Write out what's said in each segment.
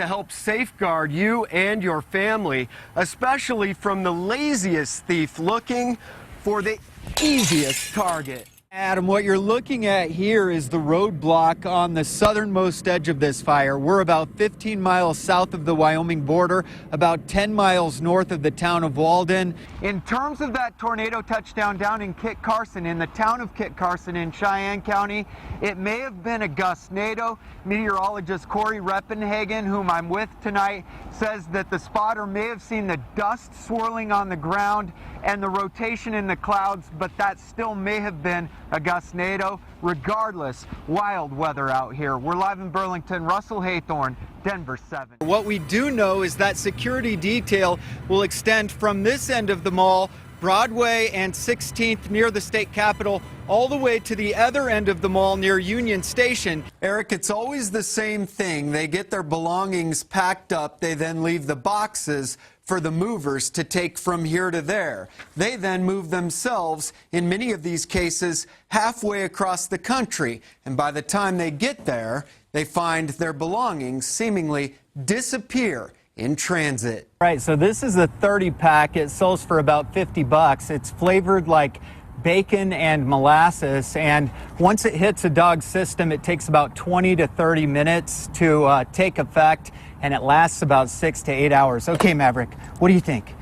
to help safeguard you and your family, especially from the laziest thief looking for the easiest target. Adam, what you're looking at here is the roadblock on the southernmost edge of this fire. We're about 15 miles south of the Wyoming border, about 10 miles north of the town of Walden. In terms of that tornado touchdown down in Kit Carson, in the town of Kit Carson in Cheyenne County, it may have been a gustnado. Meteorologist Corey Reppenhagen, whom I'm with tonight, says that the spotter may have seen the dust swirling on the ground and the rotation in the clouds, but that still may have been a gustnado. Regardless, wild weather out here. We're live in Burlington. Russell Haythorn, Denver 7. What we do know is that security detail will extend from this end of the mall, Broadway and 16th near the state capitol, all the way to the other end of the mall near Union Station. Eric, it's always the same thing. They get their belongings packed up. They then leave the boxes for the movers to take from here to there. They then move themselves, in many of these cases, halfway across the country. And by the time they get there, they find their belongings seemingly disappear in transit. Right, so this is a 30-pack. It sells for about 50 bucks. It's flavored like bacon and molasses, and once it hits a dog's system, it takes about 20 to 30 minutes to take effect, and it lasts about 6 to 8 hours. Okay, Maverick, what do you think?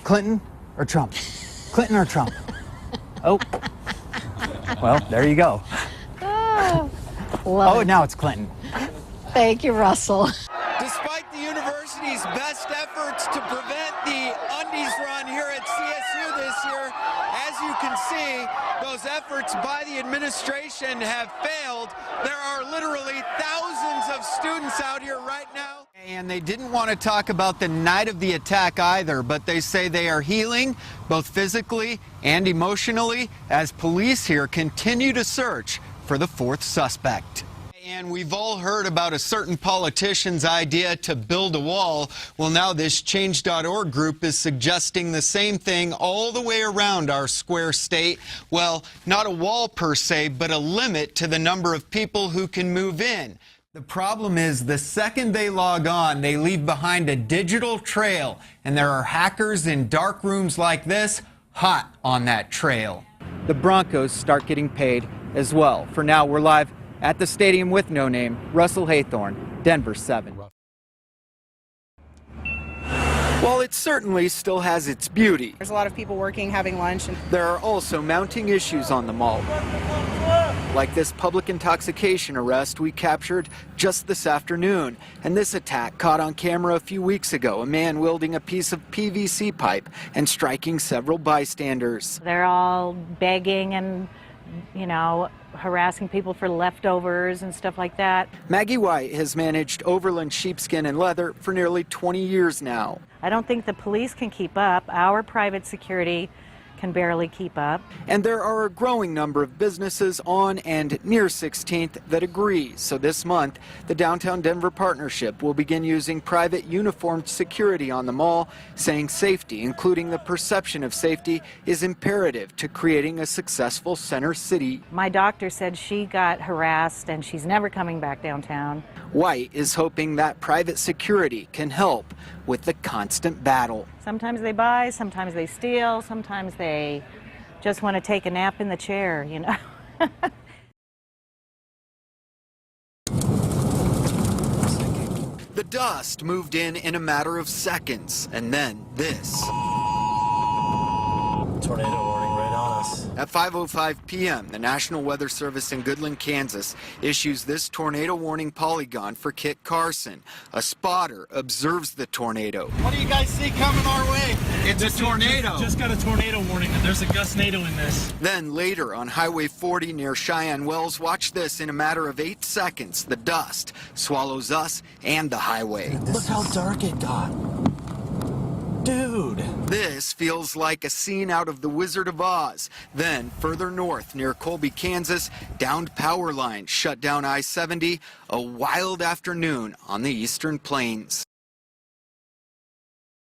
Clinton or Trump? Clinton or Trump? Oh, well, there you go. Oh, now it's Clinton. thank you, Russell. Despite the university's best efforts to prevent the undies run here at CSU this year, as you can see, those efforts by the administration have failed. There are literally thousands of students out here right now. And they didn't want to talk about the night of the attack either, but they say they are healing both physically and emotionally as police here continue to search for the fourth suspect. And we've all heard about a certain politician's idea to build a wall. Well, now this Change.org group is suggesting the same thing all the way around our square state. Well, not a wall per se, but a limit to the number of people who can move in. The problem is the second they log on, they leave behind a digital trail. And there are hackers in dark rooms like this, hot on that trail. The Broncos start getting paid as well. For now, we're live at the stadium with no name. Russell Haythorn, Denver 7. While it certainly still has its beauty, There's a lot of people working, having lunch. And there are also mounting issues on the mall. Like this public intoxication arrest we captured just this afternoon. And this attack caught on camera a few weeks ago, a man wielding a piece of PVC pipe and striking several bystanders. They're all begging and, harassing people for leftovers and stuff like that. Maggie White has managed Overland Sheepskin and Leather for nearly 20 years now. I don't think the police can keep up. Our private security can barely keep up. And there are a growing number of businesses on and near 16th that agree. So this month, the Downtown Denver Partnership will begin using private uniformed security on the mall, saying safety, including the perception of safety, is imperative to creating a successful center city. My doctor said she got harassed and she's never coming back downtown. White is hoping that private security can help with the constant battle. Sometimes they buy, sometimes they steal, sometimes they just want to take a nap in the chair, The dust moved in a matter of seconds, and then this. Tornado warning right on us. At 5:05 p.m., the National Weather Service in Goodland, Kansas, issues this tornado warning polygon for Kit Carson. A spotter observes the tornado. What do you guys see coming our way? It's a tornado. Just got a tornado warning. There's a gustnado in this. Then later on Highway 40 near Cheyenne Wells, watch this. In a matter of 8 seconds, the dust swallows us and the highway. Look how dark it got. Dude. This feels like a scene out of The Wizard of Oz. Then, further north near Colby, Kansas, downed power lines shut down I-70, a wild afternoon on the Eastern Plains.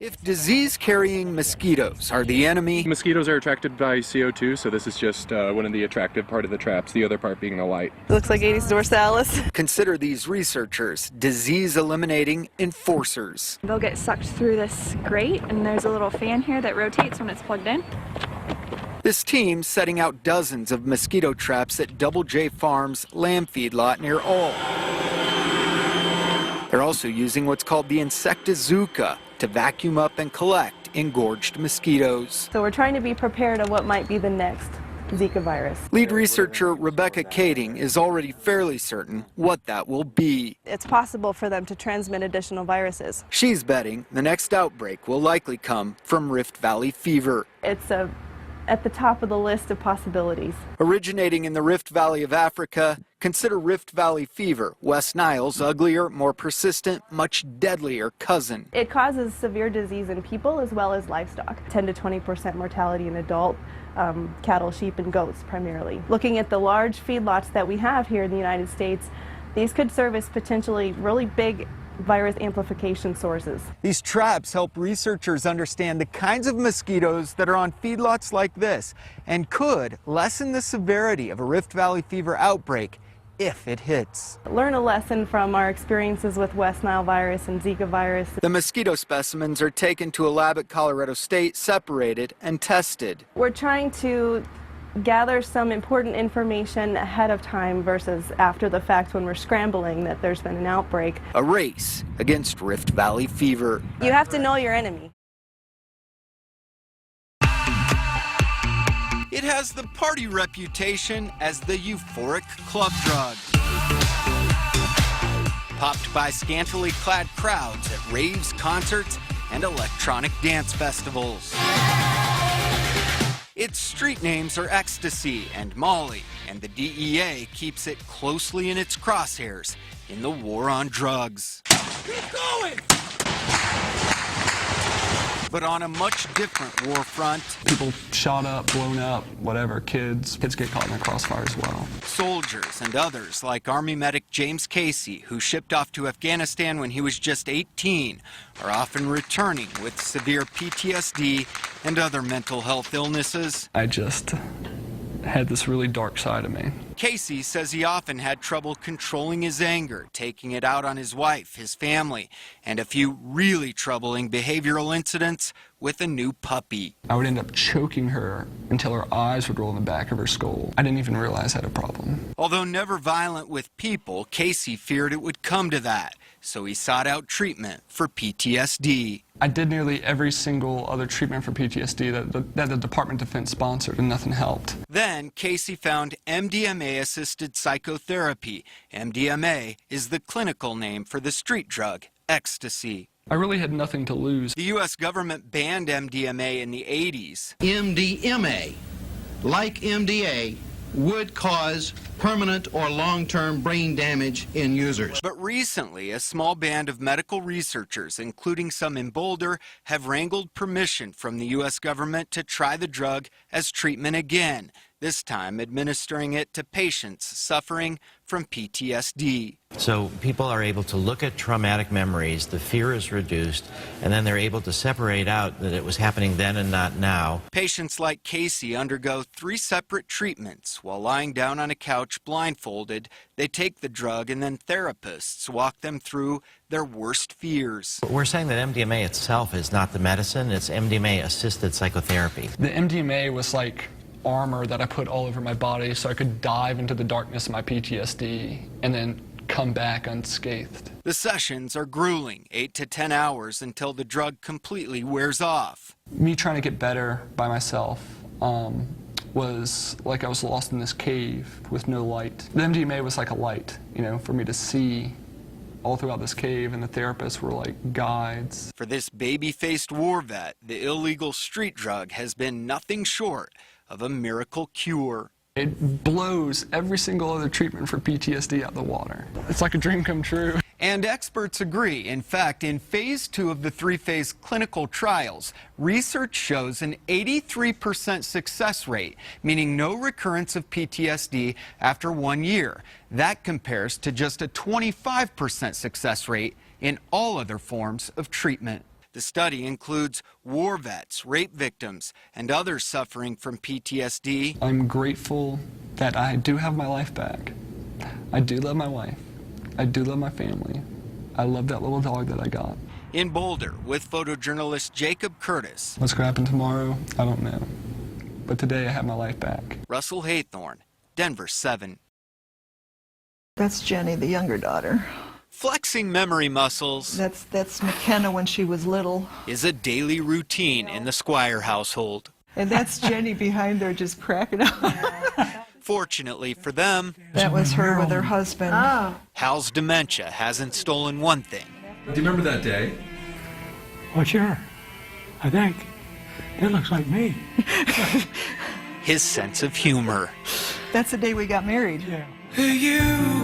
If disease-carrying mosquitoes are the enemy, Mosquitoes are attracted by CO2, so this is just one of the attractive part of the traps, the other part being the light. It looks like 80s dorsalis. consider these researchers disease-eliminating enforcers. They'll get sucked through this grate, and there's a little fan here that rotates when it's plugged in. This team setting out dozens of mosquito traps at Double J Farms lamb feedlot near Ulm. They're also using what's called the Insectizooka to vacuum up and collect engorged mosquitoes. So we're trying to be prepared of what might be the next Zika virus. Lead researcher Rebecca Kading is already fairly certain what that will be. It's possible for them to transmit additional viruses. She's betting the next outbreak will likely come from Rift Valley fever. It's at the top of the list of possibilities. Originating in the Rift Valley of Africa, consider Rift Valley fever, West Nile's uglier, more persistent, much deadlier cousin. It causes severe disease in people as well as livestock. 10 to 20% mortality in adult cattle, sheep, and goats primarily. Looking at the large feedlots that we have here in the United States, these could serve as potentially really big virus amplification sources. These traps help researchers understand the kinds of mosquitoes that are on feedlots like this and could lessen the severity of a Rift Valley fever outbreak if it hits. Learn a lesson from our experiences with West Nile virus and Zika virus. The mosquito specimens are taken to a lab at Colorado State, separated and tested. We're trying to gather some important information ahead of time versus after the fact when we're scrambling that there's been an outbreak. A race against Rift Valley fever. You have to know your enemy. It has the party reputation as the euphoric club drug. Popped by scantily clad crowds at raves, concerts, and electronic dance festivals. Its street names are Ecstasy and Molly, and the DEA keeps it closely in its crosshairs in the war on drugs. Keep going! But on a much different war front, people shot up, blown up, whatever, kids get caught in the crossfire as well. Soldiers and others like Army medic James Casey, who shipped off to Afghanistan when he was just 18, are often returning with severe PTSD and other mental health illnesses. I just had this really dark side of me. Casey says he often had trouble controlling his anger, taking it out on his wife, his family, and a few really troubling behavioral incidents with a new puppy. I would end up choking her until her eyes would roll in the back of her skull. I didn't even realize I had a problem. Although never violent with people, Casey feared it would come to that, so he sought out treatment for PTSD. I did nearly every single other treatment for PTSD that the Department of Defense sponsored, and nothing helped. Then Casey found MDMA-assisted psychotherapy. MDMA is the clinical name for the street drug, ecstasy. I really had nothing to lose. The U.S. government banned MDMA in the 80s. MDMA, like MDA, would cause permanent or long-term brain damage in users. But recently, a small band of medical researchers, including some in Boulder, have wrangled permission from the U.S. government to try the drug as treatment again, this time administering it to patients suffering from PTSD. So people are able to look at traumatic memories, the fear is reduced, and then they're able to separate out that it was happening then and not now. Patients like Casey undergo 3 separate treatments. While lying down on a couch blindfolded, they take the drug and then therapists walk them through their worst fears. We're saying that MDMA itself is not the medicine, it's MDMA-assisted psychotherapy. The MDMA was like armor that I put all over my body so I could dive into the darkness of my PTSD and then come back unscathed. The sessions are grueling, 8 to 10 hours until the drug completely wears off. Me trying to get better by myself was like I was lost in this cave with no light. The MDMA was like a light, you know, for me to see all throughout this cave, and the therapists were like guides. For this baby-faced war vet, the illegal street drug has been nothing short of a miracle cure. It blows every single other treatment for PTSD out the water. It's like a dream come true. And experts agree. In fact, in phase 2 of the 3-phase clinical trials, research shows an 83% success rate, meaning no recurrence of PTSD after 1 year. That compares to just a 25% success rate in all other forms of treatment. The study includes war vets, rape victims, and others suffering from PTSD. I'm grateful that I do have my life back. I do love my wife. I do love my family. I love that little dog that I got. In Boulder, with photojournalist Jacob Curtis. What's going to happen tomorrow? I don't know. But today I have my life back. Russell Haythorn, Denver 7. That's Jenny, the younger daughter. Flexing memory muscles. That's McKenna when she was little. Is a daily routine in the Squire household. And that's Jenny behind there just cracking up. Fortunately for them, that was her with her husband. Oh. Hal's dementia hasn't stolen one thing. Do you remember that day? Well, sure. I think. It looks like me. His sense of humor. That's the day we got married. Yeah. Are you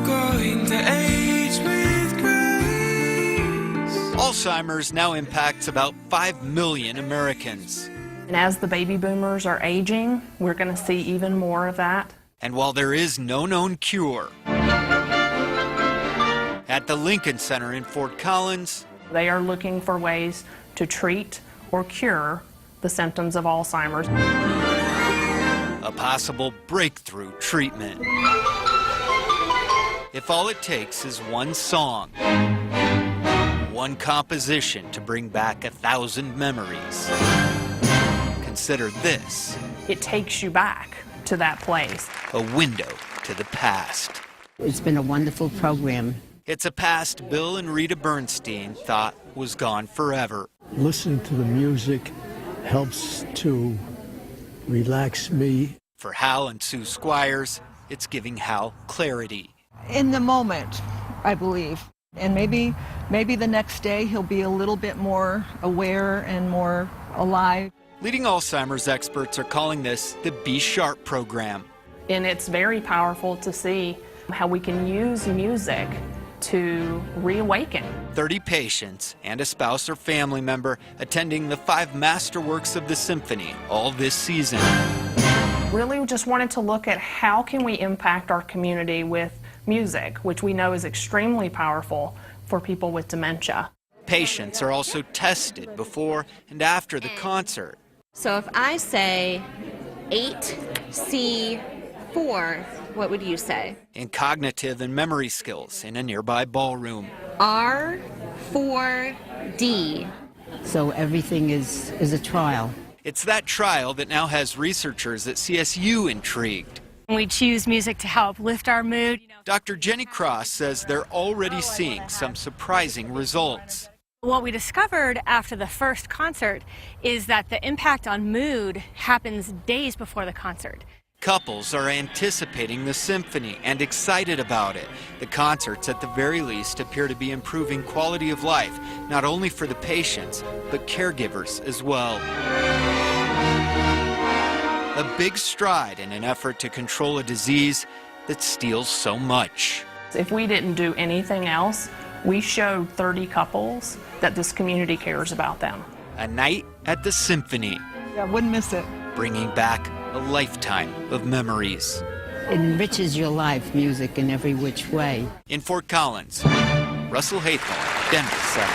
going to age with grace? Alzheimer's now impacts about 5 million Americans. And as the baby boomers are aging, we're going to see even more of that. And while there is no known cure, at the Lincoln Center in Fort Collins, they are looking for ways to treat or cure the symptoms of Alzheimer's. A possible breakthrough treatment. If all it takes is one song, one composition to bring back 1,000 memories. Consider this. It takes you back to that place. A window to the past. It's been a wonderful program. It's a past Bill and Rita Bernstein thought was gone forever. Listening to the music helps to relax me. For Hal and Sue Squires, it's giving Hal clarity. In the moment, I believe. And maybe the next day he'll be a little bit more aware and more alive. Leading Alzheimer's experts are calling this the Be Sharp program. And it's very powerful to see how we can use music to reawaken. 30 patients and a spouse or family member attending the 5 masterworks of the symphony all this season. Really just wanted to look at how can we impact our community with music, which we know is extremely powerful for people with dementia. Patients are also tested before and after the concert. So if I say 8C4, what would you say? In cognitive and memory skills in a nearby ballroom. R4D. So everything is a trial. It's that trial that now has researchers at CSU intrigued. We choose music to help lift our mood. Dr. Jenny Cross says they're already seeing some surprising results. What we discovered after the first concert is that the impact on mood happens days before the concert. Couples are anticipating the symphony and excited about it. The concerts, at the very least, appear to be improving quality of life, not only for the patients, but caregivers as well. A big stride in an effort to control a disease that steals so much. If we didn't do anything else, we showed 30 couples that this community cares about them. A night at the symphony. Yeah, wouldn't miss it. Bringing back a lifetime of memories. It enriches your life, music in every which way. In Fort Collins, Russell Haythorn, Denver 7.